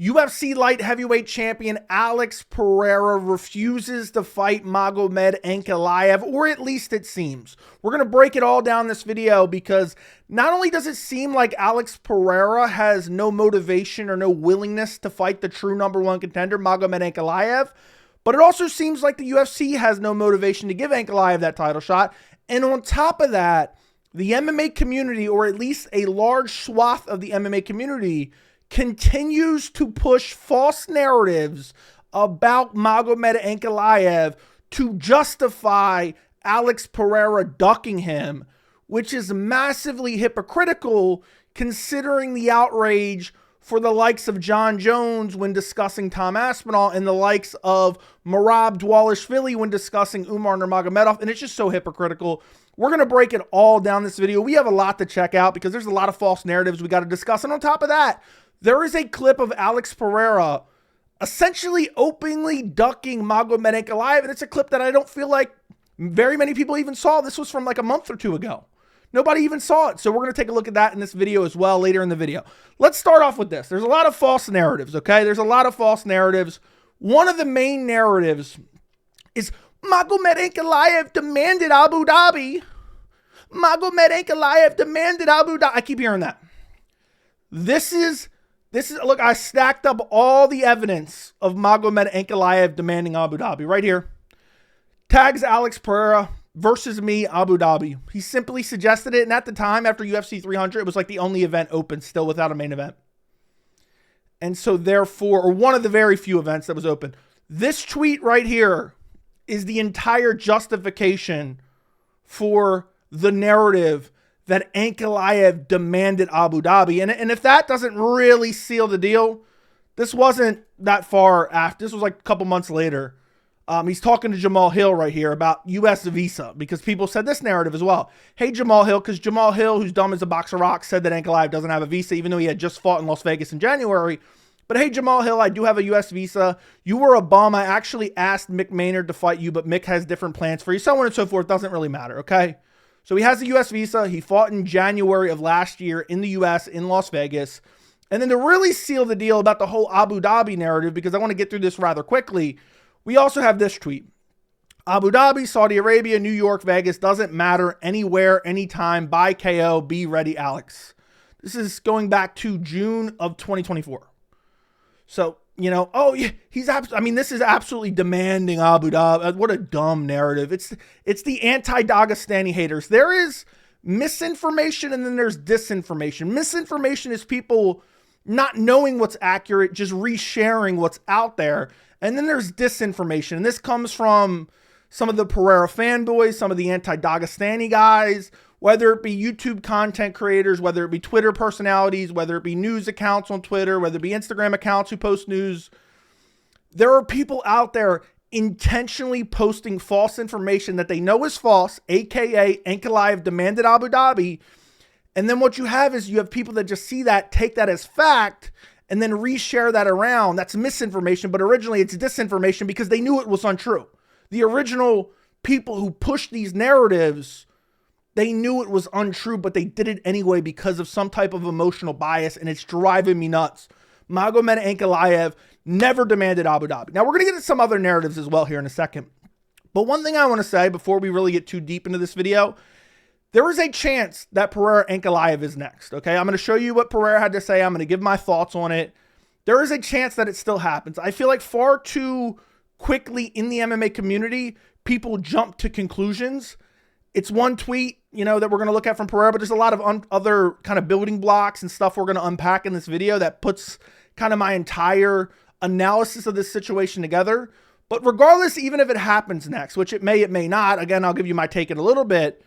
UFC light heavyweight champion Alex Pereira refuses to fight Magomed Ankalaev, or at least it seems. We're going to break it all down this video because not only does it seem like Alex Pereira has no motivation or no willingness to fight the true #1 contender, Magomed Ankalaev, but it also seems like the UFC has no motivation to give Ankalaev that title shot. And on top of that, the MMA community, or at least a large swath of the MMA community, continues to push false narratives about Magomed Ankalaev to justify Alex Pereira ducking him, which is massively hypocritical considering the outrage for the likes of Jon Jones when discussing Tom Aspinall and the likes of Merab Dvalishvili when discussing Umar Nurmagomedov. And it's just so hypocritical. We're going to break it all down this video. We have a lot to check out because there's a lot of false narratives we got to discuss. And on top of that, there is a clip of Alex Pereira essentially openly ducking Magomed Ankalaev, and it's a clip that I don't feel like very many people even saw. This was from like a month or two ago. Nobody even saw it. So we're going to take a look at that in this video as well later in the video. Let's start off with this. There's a lot of false narratives, okay? There's a lot of false narratives. One of the main narratives is Magomed Ankalaev demanded Abu Dhabi. Magomed Ankalaev demanded Abu Dhabi. I keep hearing that. This is, look, I stacked up all the evidence of Magomed Ankalaev demanding Abu Dhabi right here. Tags Alex Pereira versus me, Abu Dhabi. He simply suggested it, and at the time, after UFC 300, it was like the only event open still without a main event. And so therefore, or one of the very few events that was open. This tweet right here is the entire justification for the narrative that Ankalaev demanded Abu Dhabi. And if that doesn't really seal the deal, this wasn't that far after. This was like a couple months later. He's talking to Jamal Hill right here about U.S. visa because people said this narrative as well. Hey, Jamal Hill, because Jamal Hill, who's dumb as a box of rocks, said that Ankalaev doesn't have a visa, even though he had just fought in Las Vegas in January. But hey, Jamal Hill, I do have a U.S. visa. You were a bum. I actually asked Mick Maynard to fight you, but Mick has different plans for you. So on and so forth. Doesn't really matter, okay? So he has a U.S. visa. He fought in January of last year in the U.S. in Las Vegas. And then to really seal the deal about the whole Abu Dhabi narrative, because I want to get through this rather quickly, we also have this tweet. Abu Dhabi, Saudi Arabia, New York, Vegas, doesn't matter, anywhere, anytime, buy KO, be ready, Alex. This is going back to June of 2024. So, you know, oh yeah, this is absolutely demanding Abu Dhabi. What a dumb narrative. It's the anti-Dagestani haters. There is misinformation and then there's disinformation. Misinformation is people not knowing what's accurate, just resharing what's out there. And then there's disinformation. And this comes from some of the Pereira fanboys, some of the anti-Dagestani guys, whether it be YouTube content creators, whether it be Twitter personalities, whether it be news accounts on Twitter, whether it be Instagram accounts who post news. There are people out there intentionally posting false information that they know is false, aka Ankalaev demanded Abu Dhabi. And then what you have is you have people that just see that, take that as fact, and then reshare that around. That's misinformation, but originally it's disinformation because they knew it was untrue. The original people who pushed these narratives, they knew it was untrue, but they did it anyway because of some type of emotional bias, and it's driving me nuts. Magomed Ankalaev never demanded Abu Dhabi. Now, we're going to get into some other narratives as well here in a second. But one thing I want to say before we really get too deep into this video, there is a chance that Pereira Ankalaev is next, okay? I'm going to show you what Pereira had to say. I'm going to give my thoughts on it. There is a chance that it still happens. I feel like far too quickly in the MMA community, people jump to conclusions. It's one tweet, you know, that we're going to look at from Pereira, but there's a lot of other kind of building blocks and stuff we're going to unpack in this video that puts kind of my entire analysis of this situation together. But regardless, even if it happens next, which it may not, again, I'll give you my take in a little bit.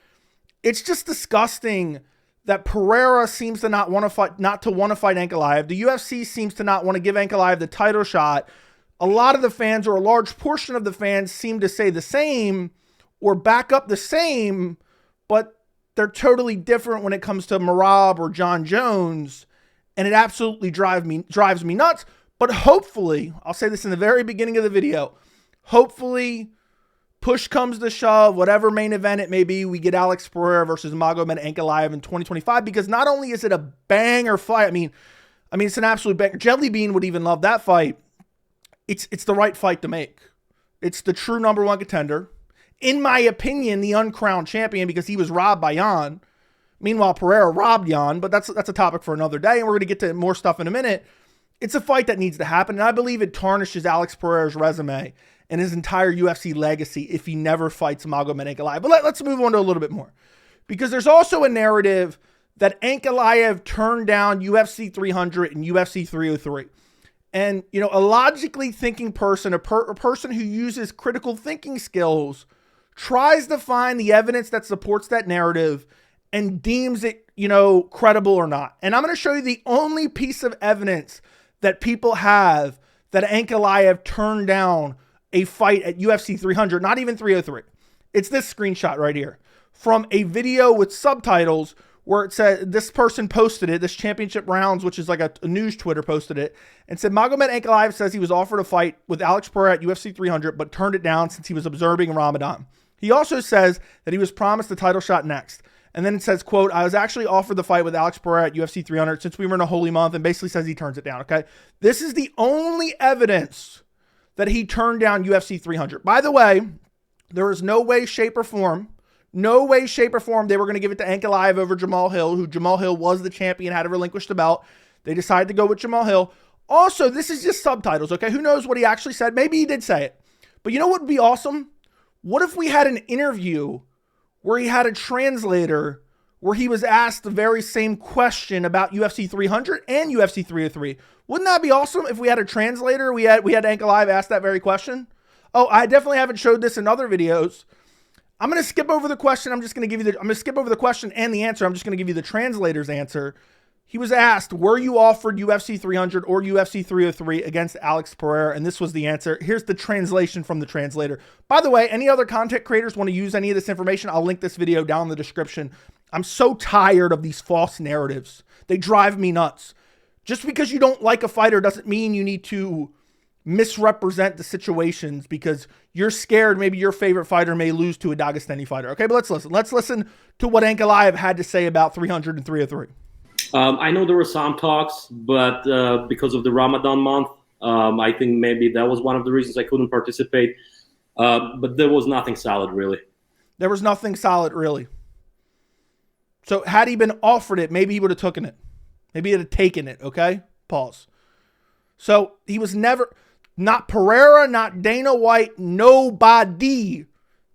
It's just disgusting that Pereira seems to not want to fight Ankalaev. The UFC seems to not want to give Ankalaev the title shot. A lot of the fans, or a large portion of the fans, seem to say the same or back up the same, but they're totally different when it comes to Merab or Jon Jones, and it absolutely drives me nuts. But hopefully, I'll say this in the very beginning of the video, hopefully, push comes to shove, whatever main event it may be, we get Alex Pereira versus Magomed Ankalaev in 2025, because not only is it a banger fight, I mean, I mean, it's an absolute banger. Jelly Bean would even love that fight. It's the right fight to make. It's the true #1 contender. In my opinion, the uncrowned champion, because he was robbed by Jan. Meanwhile, Pereira robbed Jan, but that's a topic for another day, and we're going to get to more stuff in a minute. It's a fight that needs to happen, and I believe it tarnishes Alex Pereira's resume and his entire UFC legacy if he never fights Magomed Ankalaev. But let's move on to a little bit more, because there's also a narrative that Ankalaev turned down UFC 300 and UFC 303. And, you know, a logically thinking person, a person who uses critical thinking skills, tries to find the evidence that supports that narrative and deems it, you know, credible or not. And I'm going to show you the only piece of evidence that people have that Ankalaev turned down a fight at UFC 300, not even 303. It's this screenshot right here from a video with subtitles where it said, this person posted it, this Championship Rounds, which is like a news Twitter, posted it, and said, Magomed Ankalaev says he was offered a fight with Alex Pereira at UFC 300, but turned it down since he was observing Ramadan. He also says that he was promised the title shot next. And then it says, quote, I was actually offered the fight with Alex Pereira at UFC 300 since we were in a holy month, and basically says he turns it down, okay? This is the only evidence that he turned down UFC 300. By the way, there is no way, shape, or form they were going to give it to Ankalaev over Jamal Hill, who Jamal Hill was the champion, had to relinquish the belt. They decided to go with Jamal Hill. Also, this is just subtitles, okay? Who knows what he actually said? Maybe he did say it. But you know what would be awesome? What if we had an interview where he had a translator where he was asked the very same question about UFC 300 and UFC 303? Wouldn't that be awesome if we had a translator? We had Ankalaev ask that very question. Oh, I definitely haven't showed this in other videos. I'm going to skip over the question. I'm going to skip over the question and the answer. I'm just going to give you the translator's answer. He was asked, were you offered UFC 300 or UFC 303 against Alex Pereira? And this was the answer. Here's the translation from the translator. By the way, any other content creators want to use any of this information, I'll link this video down in the description. I'm so tired of these false narratives. They drive me nuts. Just because you don't like a fighter doesn't mean you need to misrepresent the situations because you're scared maybe your favorite fighter may lose to a Dagestani fighter. Okay, but let's listen. Let's listen to what Ankalaev had to say about 300 and 303. I know there were some talks, but because of the Ramadan month, I think maybe that was one of the reasons I couldn't participate. But there was nothing solid, really. There was nothing solid, really. So had he been offered it, maybe he would have taken it. Maybe he'd have taken it, okay? Pause. So he was never, not Pereira, not Dana White, nobody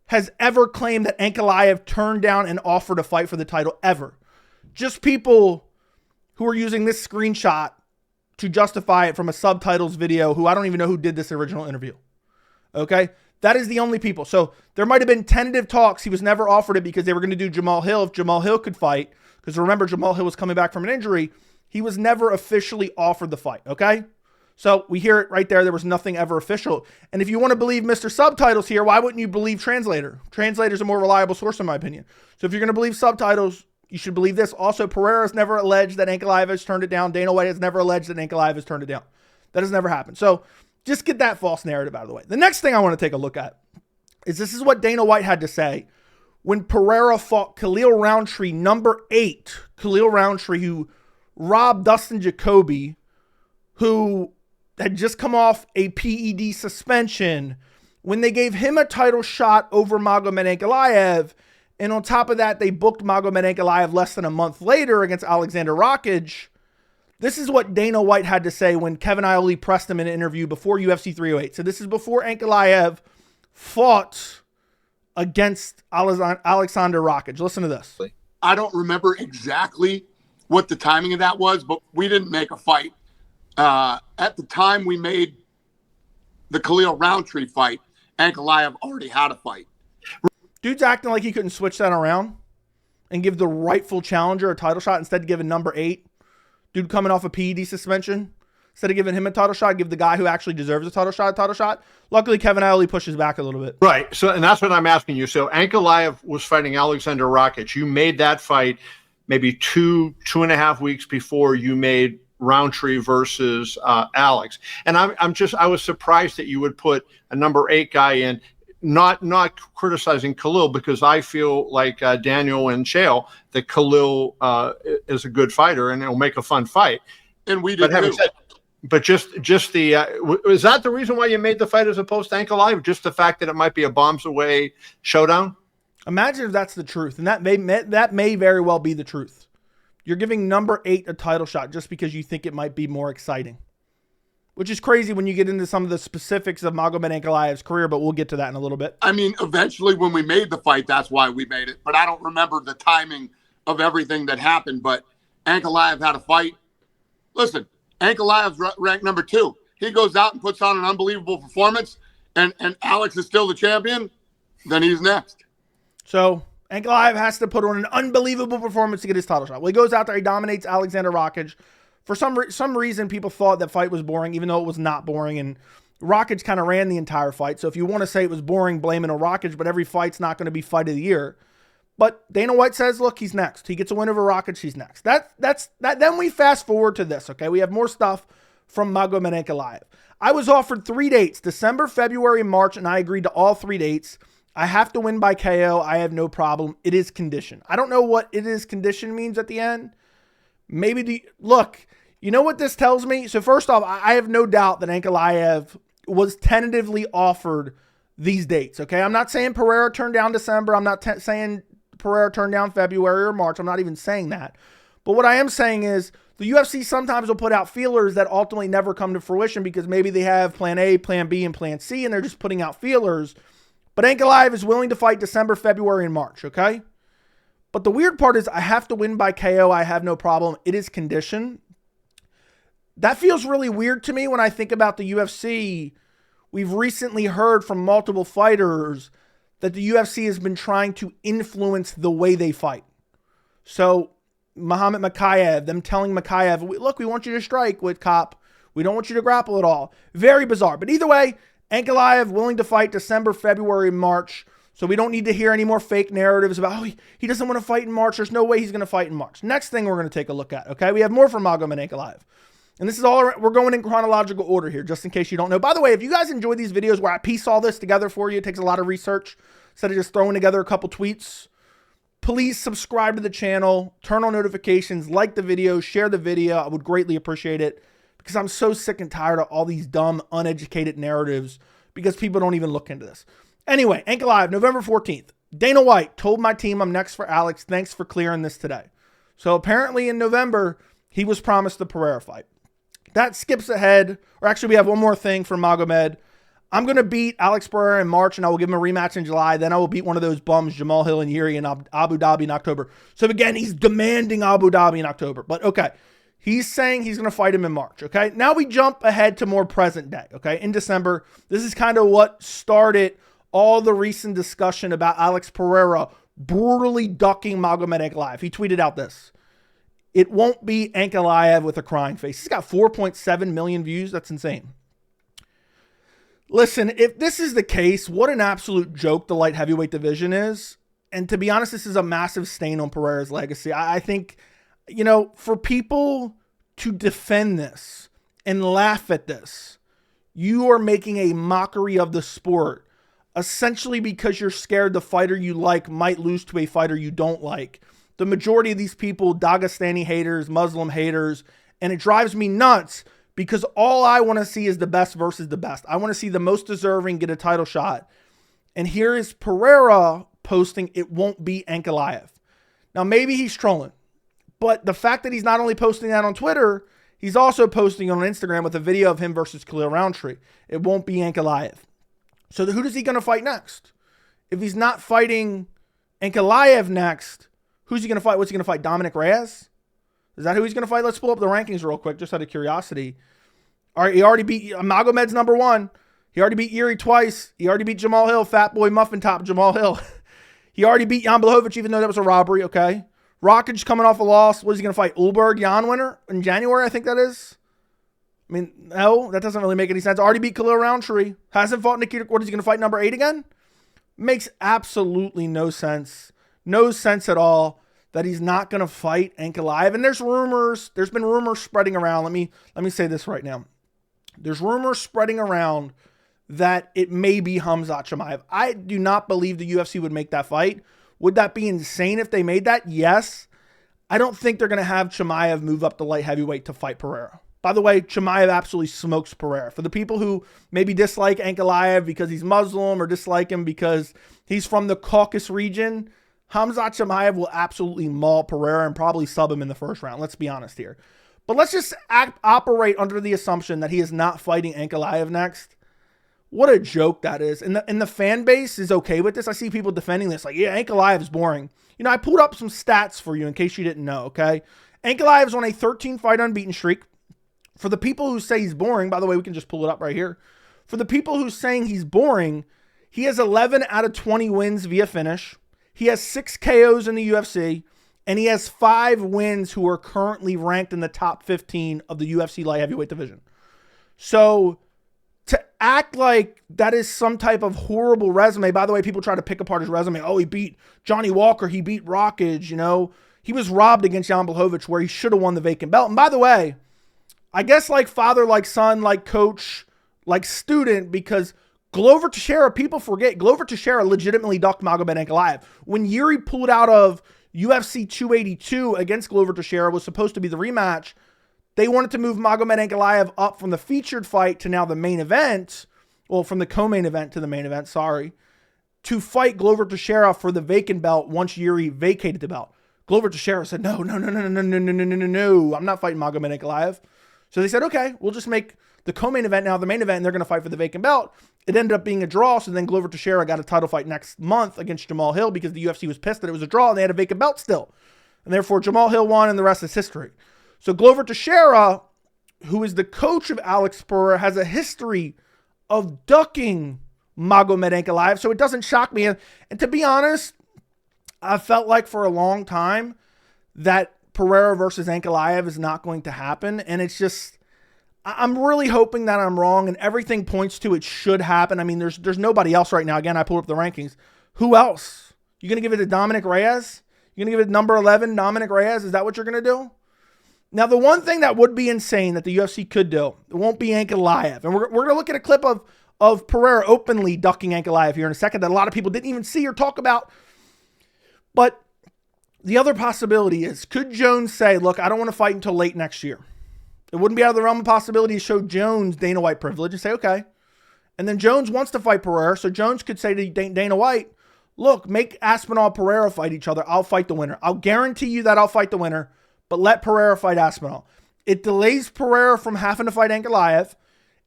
has ever claimed that Ankalaev turned down and offered a fight for the title, ever. Just people who are using this screenshot to justify it from a subtitles video who I don't even know who did this original interview. Okay? That is the only people. So there might have been tentative talks. He was never offered it because they were going to do Jamal Hill if Jamal Hill could fight. Because remember, Jamal Hill was coming back from an injury. He was never officially offered the fight. Okay? So we hear it right there. There was nothing ever official. And if you want to believe Mr. Subtitles here, why wouldn't you believe Translator? Translator's a more reliable source in my opinion. So if you're going to believe subtitles, you should believe this. Also, Pereira has never alleged that Ankalaev has turned it down. Dana White has never alleged that Ankalaev has turned it down. That has never happened. So just get that false narrative out of the way. The next thing I want to take a look at is this is what Dana White had to say when Pereira fought Khalil Roundtree, number 8. Khalil Roundtree, who robbed Dustin Jacoby, who had just come off a PED suspension, when they gave him a title shot over Magomed Ankalaev. And on top of that, they booked Magomed Ankalaev less than a month later against Alexander Rakic. This is what Dana White had to say when Kevin Iole pressed him in an interview before UFC 308. So this is before Ankalaev fought against Alexander Rakic. Listen to this. I don't remember exactly what the timing of that was, but we didn't make a fight. At the time we made the Khalil Roundtree fight, Ankalaev already had a fight. Dude's acting like he couldn't switch that around and give the rightful challenger a title shot instead of giving number 8. Dude coming off a PED suspension. Instead of giving him a title shot, give the guy who actually deserves a title shot. Luckily, Kevin Iole pushes back a little bit. Right. So, and that's what I'm asking you. So Ankalaev was fighting Alexander Rakic. You made that fight maybe two and a half weeks before you made Roundtree versus Alex. And I was surprised that you would put a number 8 guy in. Not criticizing Khalil, because I feel like Daniel and Chael that Khalil is a good fighter and it'll make a fun fight. and we But did having too. said, but just the is that the reason why you made the fight as opposed to Ankalaev? Just the fact that it might be a bombs away showdown? Imagine if that's the truth, and that may very well be the truth. You're giving number 8 a title shot just because you think it might be more exciting, which is crazy when you get into some of the specifics of Magomed Ankalaev's career, but we'll get to that in a little bit. I mean, eventually when we made the fight, that's why we made it. But I don't remember the timing of everything that happened. But Ankalaev had a fight. Listen, Ankalaev's ranked number 2. He goes out and puts on an unbelievable performance, and Alex is still the champion. Then he's next. So Ankalaev has to put on an unbelievable performance to get his title shot. Well, he goes out there, he dominates Alexander Rakic. For some reason, people thought that fight was boring, even though it was not boring. And Rakic kind of ran the entire fight. So if you want to say it was boring, blame it on Rakic, but every fight's not going to be fight of the year. But Dana White says, look, he's next. He gets a win over Rakic, he's next. Then we fast forward to this, okay? We have more stuff from Magomed Ankalaev. I was offered 3 dates, December, February, and March, and I agreed to all 3 dates. I have to win by KO. I have no problem. It is conditioned. I don't know what it is conditioned means at the end. Maybe look, you know what this tells me? So first off, I have no doubt that Ankalaev was tentatively offered these dates, okay? I'm not saying Pereira turned down December. I'm not saying Pereira turned down February or March. I'm not even saying that. But what I am saying is the UFC sometimes will put out feelers that ultimately never come to fruition because maybe they have plan A, plan B, and plan C, and they're just putting out feelers. But Ankalaev is willing to fight December, February, and March, okay? But the weird part is I have to win by KO. I have no problem. It is conditioned. That feels really weird to me when I think about the UFC. We've recently heard from multiple fighters that the UFC has been trying to influence the way they fight. So Magomed Ankalaev, them telling Ankalaev, look, we want you to strike with Cop. We don't want you to grapple at all. Very bizarre. But either way, Ankalaev willing to fight December, February, March. So we don't need to hear any more fake narratives about, oh, he doesn't want to fight in March. There's no way he's going to fight in March. Next thing we're going to take a look at, okay? We have more from Magomed Ankalaev. And this is all, we're going in chronological order here, just in case you don't know. By the way, if you guys enjoy these videos where I piece all this together for you, it takes a lot of research instead of just throwing together a couple tweets, please subscribe to the channel, turn on notifications, like the video, share the video. I would greatly appreciate it because I'm so sick and tired of all these dumb, uneducated narratives because people don't even look into this. Anyway, Ankalaev, November 14th. Dana White told my team I'm next for Alex. Thanks for clearing this today. So apparently in November, he was promised the Pereira fight. That skips ahead, or actually we have one more thing for Magomed. I'm going to beat Alex Pereira in March, and I will give him a rematch in July. Then I will beat one of those bums, Jamal Hill and Yuri, in Abu Dhabi in October. So again, he's demanding Abu Dhabi in October. But okay, he's saying he's going to fight him in March, okay? Now we jump ahead to more present day, okay? In December, this is kind of what started all the recent discussion about Alex Pereira brutally ducking Magomed Ankalaev. He tweeted out this. It won't be Ankalaev with a crying face. He's got 4.7 million views. That's insane. Listen, if this is the case, what an absolute joke the light heavyweight division is. And to be honest, this is a massive stain on Pereira's legacy. I think, you know, for people to defend this and laugh at this, you are making a mockery of the sport, essentially because you're scared the fighter you like might lose to a fighter you don't like. The majority of these people, Dagestani haters, Muslim haters, and it drives me nuts because all I want to see is the best versus the best. I want to see the most deserving get a title shot. And here is Pereira posting, it won't be Ankalaev. Now, maybe he's trolling, but the fact that he's not only posting that on Twitter, he's also posting on Instagram with a video of him versus Khalil Roundtree. It won't be Ankalaev. So who is he going to fight next? If he's not fighting Ankalaev next, who's he going to fight? What's he going to fight? Dominic Reyes? Is that who he's going to fight? Let's pull up the rankings real quick, just out of curiosity. All right, he already beat Magomed's number 1. He already beat Yuri twice. He already beat Jamal Hill, fat boy muffin top Jamal Hill. He already beat Jan Blachowicz, even though that was a robbery, okay? Rakic coming off a loss. What is he going to fight? Ulberg, Jan winner in January, I think that is. I mean, no, that doesn't really make any sense. Already beat Khalil Roundtree. Hasn't fought Nikita. What is he going to fight? Number 8 again? Makes absolutely no sense. No sense at all that he's not going to fight Ankalaev. And there's been rumors spreading around. Let me say this right now. There's rumors spreading around that it may be Khamzat Chimaev. I do not believe the UFC would make that fight. Would that be insane if they made that? Yes. I don't think they're going to have Chimaev move up to light heavyweight to fight Pereira. By the way, Chimaev absolutely smokes Pereira. For the people who maybe dislike Ankalaev because he's Muslim or dislike him because he's from the Caucasus region, Khamzat Chimaev will absolutely maul Pereira and probably sub him in the first round. Let's be honest here. But let's just operate under the assumption that he is not fighting Ankalaev next. What a joke that is. And the fan base is okay with this. I see people defending this like, yeah, Ankalaev is boring. You know, I pulled up some stats for you in case you didn't know, okay? Ankalaev is on a 13-fight unbeaten streak. For the people who say he's boring, by the way, we can just pull it up right here. For the people who saying he's boring, he has 11 out of 20 wins via finish. He has 6 KOs in the UFC, and he has 5 wins who are currently ranked in the top 15 of the UFC light heavyweight division. So to act like that is some type of horrible resume, by the way, people try to pick apart his resume. Oh, he beat Johnny Walker. He beat Rockage, you know. He was robbed against Jan Blachowicz where he should have won the vacant belt. And by the way, I guess like father, like son, like coach, like student, because Glover Teixeira, people forget, Glover Teixeira legitimately ducked Magomed Ankalaev. When Yuri pulled out of UFC 282 against Glover Teixeira, was supposed to be the rematch, they wanted to move Magomed Ankalaev up from the featured fight to now the main event, well, from the co-main event to the main event, sorry, to fight Glover Teixeira for the vacant belt once Yuri vacated the belt. Glover Teixeira said, no, I'm not fighting Magomed Ankalaev. So they said, okay, we'll just make the co-main event now the main event, and they're going to fight for the vacant belt. It ended up being a draw, so then Glover Teixeira got a title fight next month against Jamal Hill because the UFC was pissed that it was a draw and they had a vacant belt still. And therefore, Jamal Hill won, and the rest is history. So Glover Teixeira, who is the coach of Alex Pereira, has a history of ducking Magomed Ankalaev, so it doesn't shock me. And to be honest, I felt like for a long time that Pereira versus Ankalaev is not going to happen. And it's just, I'm really hoping that I'm wrong, and everything points to it should happen. I mean, there's nobody else right now. Again, I pulled up the rankings. Who else? You going to give it to Dominic Reyes? You going to give it number 11, Dominic Reyes? Is that what you're going to do? Now, the one thing that would be insane that the UFC could do, it won't be Ankalaev. And we're going to look at a clip of Pereira openly ducking Ankalaev here in a second that a lot of people didn't even see or talk about. But the other possibility is, could Jones say, look, I don't want to fight until late next year? It wouldn't be out of the realm of possibility to show Jones Dana White privilege and say, okay. And then Jones wants to fight Pereira, so Jones could say to Dana White, look, make Aspinall Pereira fight each other. I'll fight the winner. I'll guarantee you that I'll fight the winner, but let Pereira fight Aspinall. It delays Pereira from having to fight Ankalaev.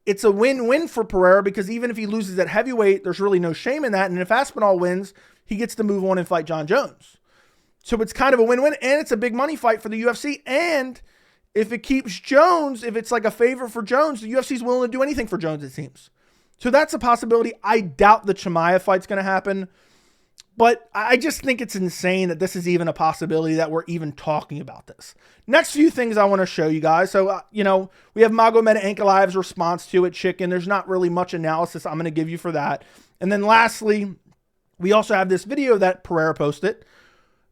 It's a win-win for Pereira because even if he loses at heavyweight, there's really no shame in that. And if Aspinall wins, he gets to move on and fight Jon Jones. So it's kind of a win-win, and it's a big money fight for the UFC. And if it keeps Jones, if it's like a favor for Jones, the UFC is willing to do anything for Jones, it seems. So that's a possibility. I doubt the Chimaev fight's going to happen. But I just think it's insane that this is even a possibility that we're even talking about this. Next few things I want to show you guys. So, we have Magomed Ankalaev's response to it, Chicken. There's not really much analysis I'm going to give you for that. And then lastly, we also have this video that Pereira posted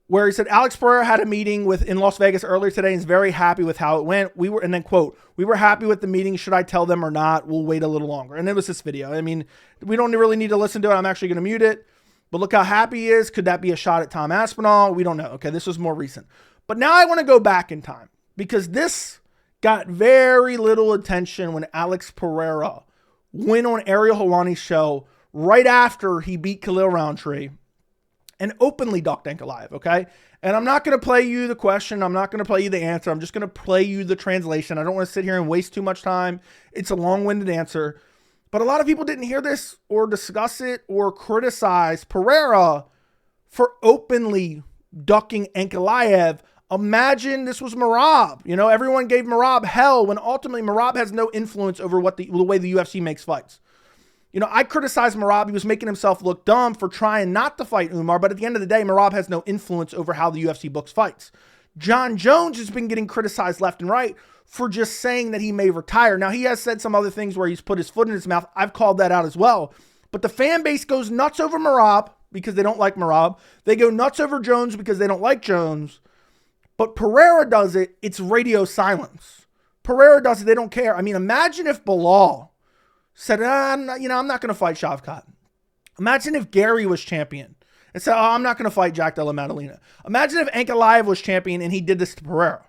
where he said, Alex Pereira had a meeting in Las Vegas earlier today and is very happy with how it went. And then quote, we were happy with the meeting. Should I tell them or not? We'll wait a little longer. And it was this video. I mean, we don't really need to listen to it. I'm actually going to mute it. But look how happy he is. Could that be a shot at Tom Aspinall? We don't know. Okay, this was more recent. But now I want to go back in time because this got very little attention when Alex Pereira went on Ariel Helwani's show right after he beat Khalil Roundtree and openly ducked Ankalaev, okay? And I'm not going to play you the question. I'm not going to play you the answer. I'm just going to play you the translation. I don't want to sit here and waste too much time. It's a long-winded answer. But a lot of people didn't hear this or discuss it or criticize Pereira for openly ducking Ankalaev. Imagine this was Merab. Everyone gave Merab hell when ultimately Merab has no influence over the way the UFC makes fights. I criticized Merab. He was making himself look dumb for trying not to fight Umar, but at the end of the day, Merab has no influence over how the UFC books fights. Jon Jones has been getting criticized left and right for just saying that he may retire. Now, he has said some other things where he's put his foot in his mouth. I've called that out as well. But the fan base goes nuts over Merab because they don't like Merab. They go nuts over Jones because they don't like Jones. But Pereira does it, it's radio silence. Pereira does it, they don't care. I mean, imagine if Bilal said, I'm not going to fight Shavkat. Imagine if Gary was champion and said, oh, I'm not going to fight Jack Della Maddalena. Imagine if Ankalaev was champion and he did this to Pereira.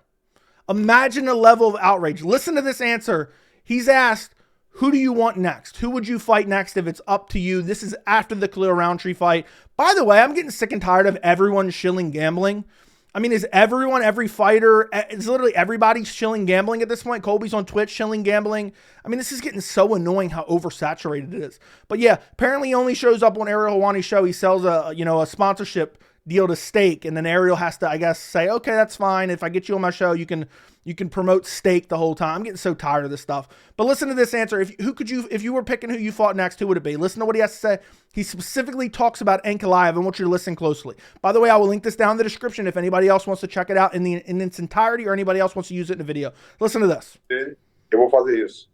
Imagine the level of outrage. Listen to this answer. He's asked, who do you want next? Who would you fight next if it's up to you? This is after the Khalil Roundtree fight. By the way, I'm getting sick and tired of everyone shilling gambling. I mean, is everyone, every fighter, is literally everybody shilling gambling at this point? Colby's on Twitch shilling gambling. I mean, this is getting so annoying how oversaturated it is. But yeah, apparently he only shows up on Ariel Helwani's show. He sells a sponsorship deal to Steak, and then Ariel has to, I guess, say, okay, that's fine. If I get you on my show, you can promote Steak the whole time. I'm getting so tired of this stuff. But listen to this answer. If you were picking who you fought next, who would it be? Listen to what he has to say. He specifically talks about Ankalaev. I want you to listen closely. By the way, I will link this down in the description if anybody else wants to check it out in its entirety, or anybody else wants to use it in a video. Listen to this. Eu vou fazer isso.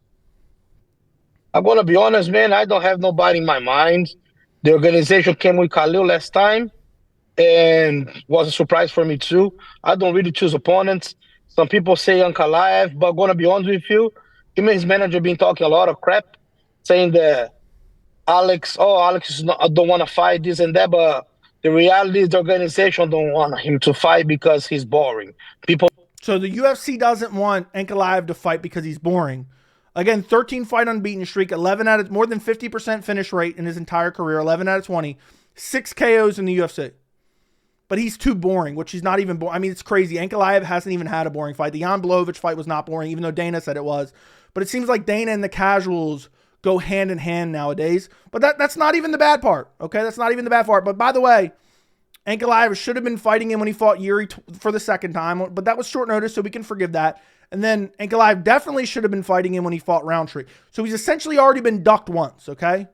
I'm going to be honest, man. I don't have nobody in my mind. The organization came with Khalil last time and was a surprise for me too. I don't really choose opponents. Some people say Ankalaev, but I'm going to be honest with you, him and his manager been talking a lot of crap, saying that Alex don't want to fight this and that, but the reality is the organization don't want him to fight because he's boring. So the UFC doesn't want Ankalaev to fight because he's boring. Again, 13 fight unbeaten streak, more than 50% finish rate in his entire career, 11 out of 20, 6 KOs in the UFC. But he's too boring, which he's not even boring. I mean, it's crazy. Ankalaev hasn't even had a boring fight. The Jan Blachowicz fight was not boring, even though Dana said it was. But it seems like Dana and the casuals go hand in hand nowadays. But that's not even the bad part, okay? That's not even the bad part. But by the way, Ankalaev should have been fighting him when he fought Yuri for the second time, but that was short notice, so we can forgive that. And then Ankalaev definitely should have been fighting him when he fought Roundtree. So he's essentially already been ducked once, okay?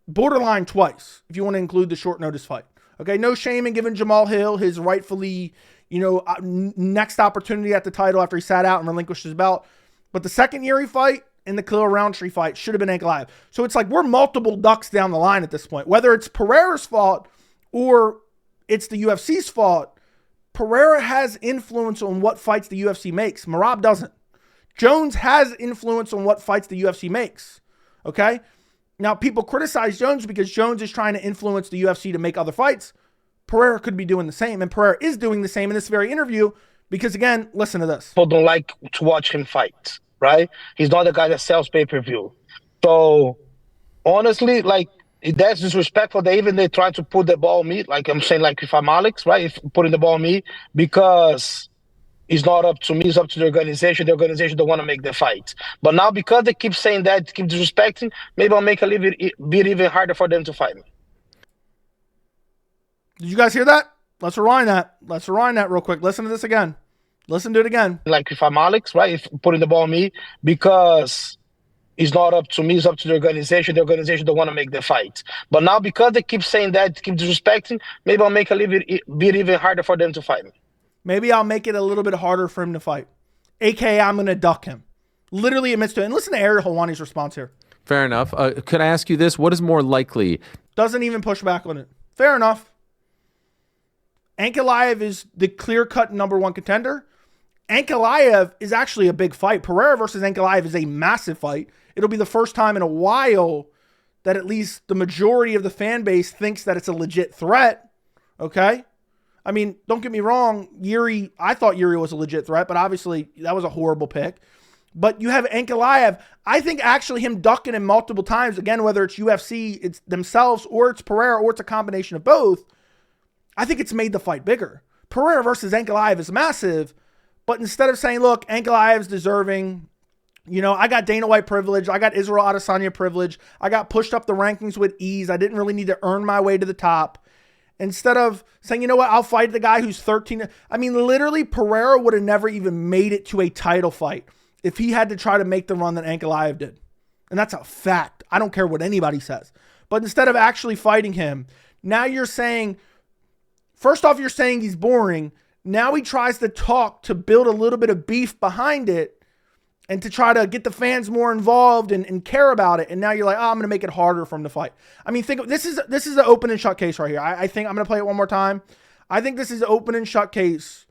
Borderline twice, if you want to include the short notice fight. Okay, no shame in giving Jamal Hill his rightfully, next opportunity at the title after he sat out and relinquished his belt. But the second Yuri fight and the Khalil Roundtree fight should have been Ankalaev. So it's like we're multiple ducks down the line at this point. Whether it's Pereira's fault or it's the UFC's fault, Pereira has influence on what fights the UFC makes. Merab doesn't. Jones has influence on what fights the UFC makes. Okay? Now, people criticize Jones because Jones is trying to influence the UFC to make other fights. Pereira could be doing the same, and Pereira is doing the same in this very interview because, again, listen to this. People don't like to watch him fight, right? He's not the guy that sells pay-per-view. So, honestly, that's disrespectful. They try to put the ball on me, like I'm saying, like if I'm Alex, right? If putting the ball on me, because it's not up to me, it's up to the organization. The organization don't want to make the fight. But now because they keep saying that, keep disrespecting, maybe I'll make a little bit even harder for them to fight me. Did you guys hear that? Let's rewind that. Let's rewind that real quick. Listen to this again. Listen to it again. Like if I'm Alex, right? If putting the ball on me, because it's not up to me, it's up to the organization. The organization don't want to make the fight. But now because they keep saying that, keep disrespecting, maybe I'll make a little bit even harder for them to fight me. Maybe I'll make it a little bit harder for him to fight. AKA, I'm going to duck him. Literally admits to it. And listen to Ariel Helwani's response here. Fair enough. Could I ask you this? What is more likely? Doesn't even push back on it. Fair enough. Ankalaev is the clear-cut #1 contender. Ankalaev is actually a big fight. Pereira versus Ankalaev is a massive fight. It'll be the first time in a while that at least the majority of the fan base thinks that it's a legit threat. Okay? I mean, don't get me wrong. I thought Yuri was a legit threat, but obviously that was a horrible pick. But you have Ankalaev. I think actually him ducking him multiple times, again, whether it's UFC, it's themselves, or it's Pereira, or it's a combination of both, I think it's made the fight bigger. Pereira versus Ankalaev is massive, but instead of saying, look, Ankalaev's deserving, I got Dana White privilege, I got Israel Adesanya privilege, I got pushed up the rankings with ease, I didn't really need to earn my way to the top. Instead of saying, you know what, I'll fight the guy who's 13. I mean, literally, Pereira would have never even made it to a title fight if he had to try to make the run that Ankalaev did. And that's a fact. I don't care what anybody says. But instead of actually fighting him, now you're saying, first off, you're saying he's boring. Now he tries to talk to build a little bit of beef behind it and to try to get the fans more involved and care about it. And now you're like, oh, I'm going to make it harder for him to fight. I mean, this is an open and shut case right here. I think I'm going to play it one more time. I think this is an open and shut case.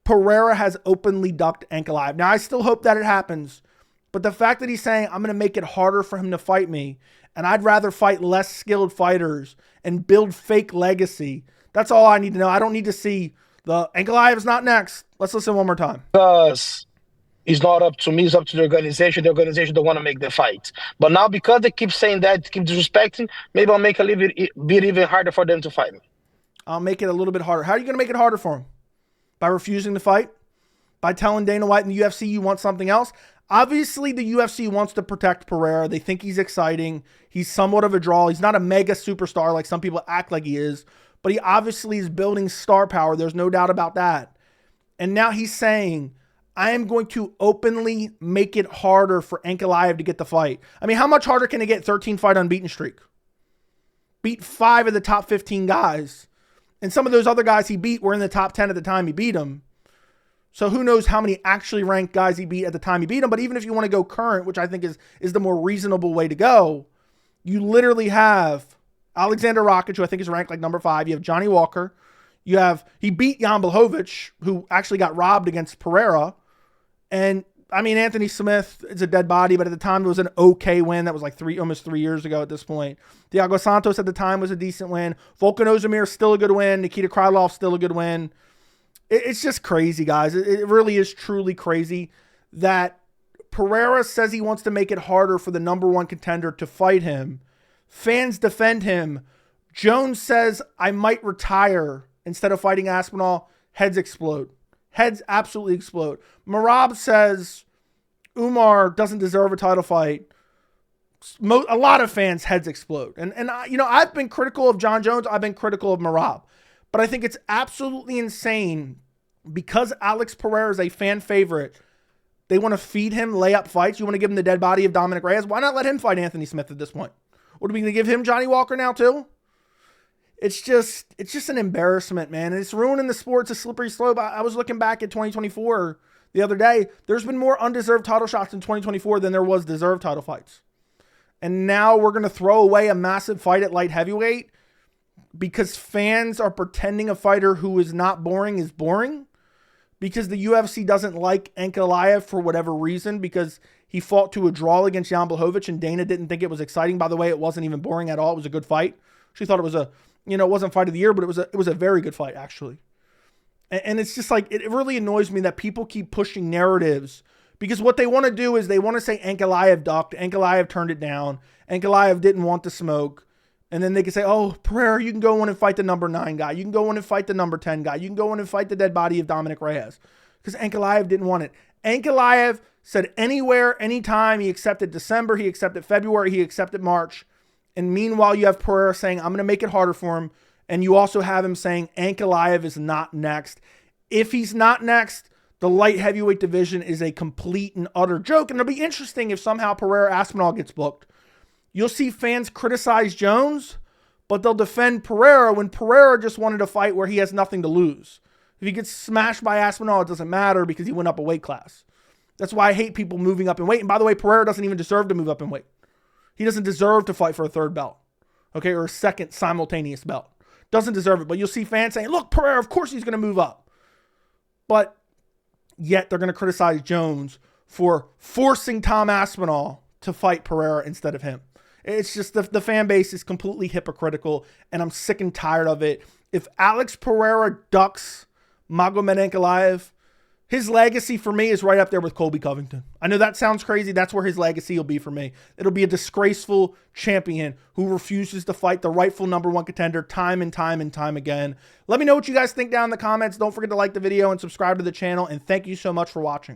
Pereira has openly ducked Ankalaev. Now, I still hope that it happens. But the fact that he's saying, I'm going to make it harder for him to fight me, and I'd rather fight less skilled fighters and build fake legacy, That's all I need to know. I don't need to see the Ankalaev is not next. Let's listen one more time. Because it's not up to me, it's up to the organization. The organization don't want to make the fight. But now because they keep saying that, keep disrespecting, maybe I'll make it even harder for them to fight me. I'll make it a little bit harder. How are you going to make it harder for him? By refusing to fight? By telling Dana White and the UFC you want something else? Obviously, the UFC wants to protect Pereira. They think he's exciting. He's somewhat of a draw. He's not a mega superstar like some people act like he is, but he obviously is building star power. There's no doubt about that. And now he's saying, I am going to openly make it harder for Ankalaev to get the fight. I mean, how much harder can he get? 13-fight unbeaten streak. Beat 5 of the top 15 guys. And some of those other guys he beat were in the top 10 at the time he beat them. So who knows how many actually ranked guys he beat at the time he beat him. But even if you want to go current, which I think is the more reasonable way to go, you literally have Alexander Rakic, who I think is ranked like number 5. You have Johnny Walker. He beat Jan Blachowicz, who actually got robbed against Pereira. And I mean, Anthony Smith is a dead body, but at the time it was an okay win. That was like almost 3 years ago at this point. Thiago Santos at the time was a decent win. Volkan Ozdemir still a good win. Nikita Krylov still a good win. It's just crazy, guys. It really is truly crazy that Pereira says he wants to make it harder for the number 1 contender to fight him. Fans defend him. Jones says, I might retire instead of fighting Aspinall. Heads explode. Heads absolutely explode. Merab says Umar doesn't deserve a title fight. A lot of fans' heads explode. And I've been critical of Jon Jones. I've been critical of Merab. But I think it's absolutely insane because Alex Pereira is a fan favorite. They want to feed him layup fights. You want to give him the dead body of Dominic Reyes. Why not let him fight Anthony Smith at this point? What are we going to give him Johnny Walker now too? It's just an embarrassment, man. And it's ruining the sport. It's a slippery slope. I was looking back at 2024 the other day. There's been more undeserved title shots in 2024 than there was deserved title fights. And now we're going to throw away a massive fight at light heavyweight because fans are pretending a fighter who is not boring is boring, because the UFC doesn't like Ankalaev for whatever reason, because he fought to a draw against Jan Blachowicz and Dana didn't think it was exciting. By the way, it wasn't even boring at all. It was a good fight. She thought it was it wasn't fight of the year, but it was a very good fight actually. And it's just like, it really annoys me that people keep pushing narratives, because what they want to do is they want to say Ankalaev ducked, Ankalaev turned it down, Ankalaev didn't want the smoke. And then they can say, oh, Pereira, you can go in and fight the number 9 guy. You can go in and fight the number 10 guy. You can go in and fight the dead body of Dominic Reyes. Because Ankalaev didn't want it. Ankalaev said anywhere, anytime. He accepted December. He accepted February. He accepted March. And meanwhile, you have Pereira saying, I'm going to make it harder for him. And you also have him saying Ankalaev is not next. If he's not next, the light heavyweight division is a complete and utter joke. And it'll be interesting if somehow Pereira Aspinall gets booked. You'll see fans criticize Jones, but they'll defend Pereira when Pereira just wanted a fight where he has nothing to lose. If he gets smashed by Aspinall, it doesn't matter because he went up a weight class. That's why I hate people moving up in weight. And by the way, Pereira doesn't even deserve to move up in weight. He doesn't deserve to fight for a 3rd belt, okay, or a 2nd simultaneous belt. Doesn't deserve it. But you'll see fans saying, look, Pereira, of course he's going to move up. But yet they're going to criticize Jones for forcing Tom Aspinall to fight Pereira instead of him. It's just the fan base is completely hypocritical, and I'm sick and tired of it. If Alex Pereira ducks Magomed Ankalaev, his legacy for me is right up there with Colby Covington. I know that sounds crazy. That's where his legacy will be for me. It'll be a disgraceful champion who refuses to fight the rightful number 1 contender time and time and time again. Let me know what you guys think down in the comments. Don't forget to like the video and subscribe to the channel, and thank you so much for watching.